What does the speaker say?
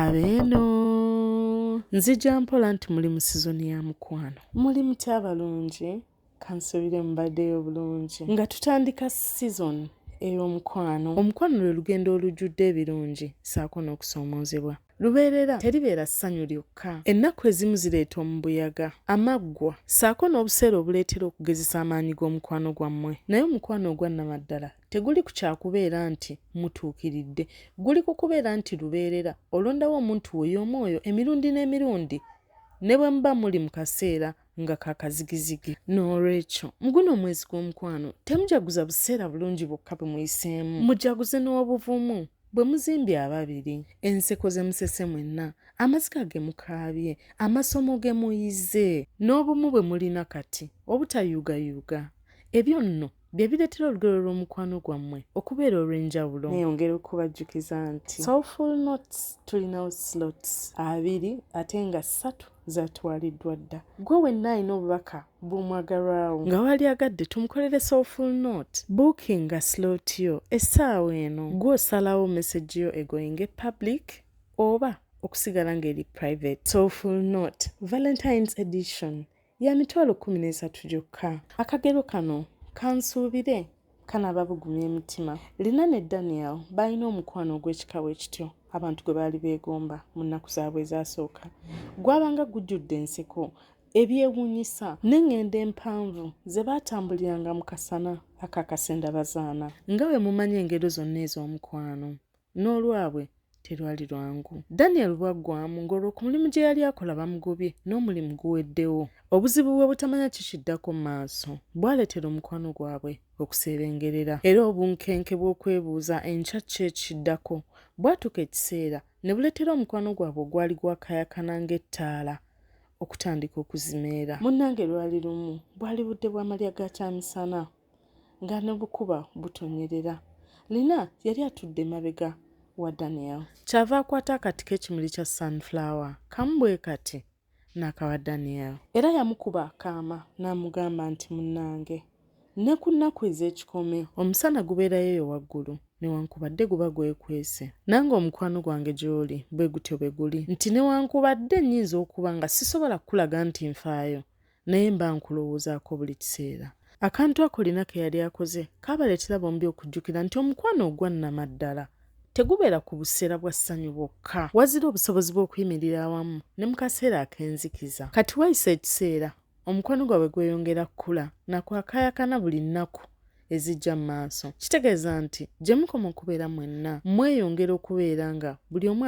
Abeeno nzija mpola nti muli mu sizoni ya mukwano. Muli muti abalungi, kansubire mubaddeyo bulungi. Nga tutandika sizoni ey'omukwano. Omukwano lwe lugendo olujjudde ebirungi ssaako n'okusoomoozebwa. Lubeerera teribeera ssanyu lyokka. Ennaku ezimu zireeta omubuyaga, amaggwa, ssaako n'obuseera obuleetera okugezesa amaanyi g'omukwano gwammwe. Naye omukwano ogw'anamadala teguli ku kyakubeera nti mutuukiridde, guli ku kubeera nti lubeerera olondawo omuntu oy'omwoyo emirundi n'emirundi ne bwe muba muli mu kaseera nga kakazigizigi. N'olwekyo mu guno omwezi gw'omukwano temujaguza buseera bulungi bwokka bwe muyiseemu, mujaguze n'obuvumu bwe muzimbye ababiri, enseko ze musese mwenna, amaziga ge mukaabye, amasomo ge muyize, n'obumu bwe mulina kati obutayuugayuuga. Ebyo nno bye bireetera olugero lw'omukwano gwammwe okubeera olw'enjawulo. Neeyongera okubajjukiza nti soulful notes tulinawo slots 2 ate nga 3 zatwaliddwa dda. Gwe wenna alina obubaka bw'omwagalwawo nga wali agadde tumukolere soulful note, bookinga slot yo essaawa eno. Gwe osalawo message yo egoyinge public oba okusigala ng'eri private. Soulful note Valentine's edition ya mitwalo 13 gyokka. Akagero kano kansuubire kanaaba bugumya emitima. Lina ne Daniel balina omukwano ogw'ekika ekityo abantu gwe baali beegomba mu nnaku zaabwe ezasooka. Gwabanga gujjudde enseko, ebyewuunyisa n'eŋŋendo empanvu ze baatambuliranga mu kasana akakasendabazaana. Nga bwe mumanyi engero zonna ez'omukwano n'olwabwe terwali lwangu. Daniel bwaggwamu ng'olwo ku mulimu gye yali akola bamugobye n'omulimu guweddewo. Obuzibu bwe butamanya kikiddako mu maaso bwaleetera omukwano gwabwe okuseebengerera, era obunkenke bw'okwebuuza enkya ki ekiddako bwatuuka ekiseera ne buleetera omukwano gwabwe ogwali gwakayakana ng'ettaala okutandika okuzimeera. Munnange lwali lumu bwali budde bwa malya ga kyamisana nga ne bukuba butonyerera. Lina yali atudde mabega wa Daniel. Kyava akwata akati k'ekimuli kya sunflower kamu bwe kati n'akawa Daniel. Era yamukuba akaama n'amugamba nti munnange, ne ku nnaku ez'ekikome omusana gubeerayo eyo waggulu newankubadde guba gwekwese. Nange omukwano gwange gy'oli bwe gutyo bwe guli, nti newankubadde nnyinza okuba nga sisobola kukulaga nti nfaayo, naye mba nkulowoozaako buli kiseera. Akantu ako Lina ke yali akoze kaabaleetera bombi okujjukira nti omukwano ogw'anamadala tegubeera ku buseera bwa ssanyu bwokka, wazira obusobozi bw'okuyimirira awamu ne mu kaseera ak'enzikiza. Kati wayisa ekiseera omukwano gwabwe gweyongera kkula nakwakayakana buli nnaku ezijja mu maaso. Kitegeeza nti gye mukoma okubeera mwenna mweyongera okubeera nga buli omu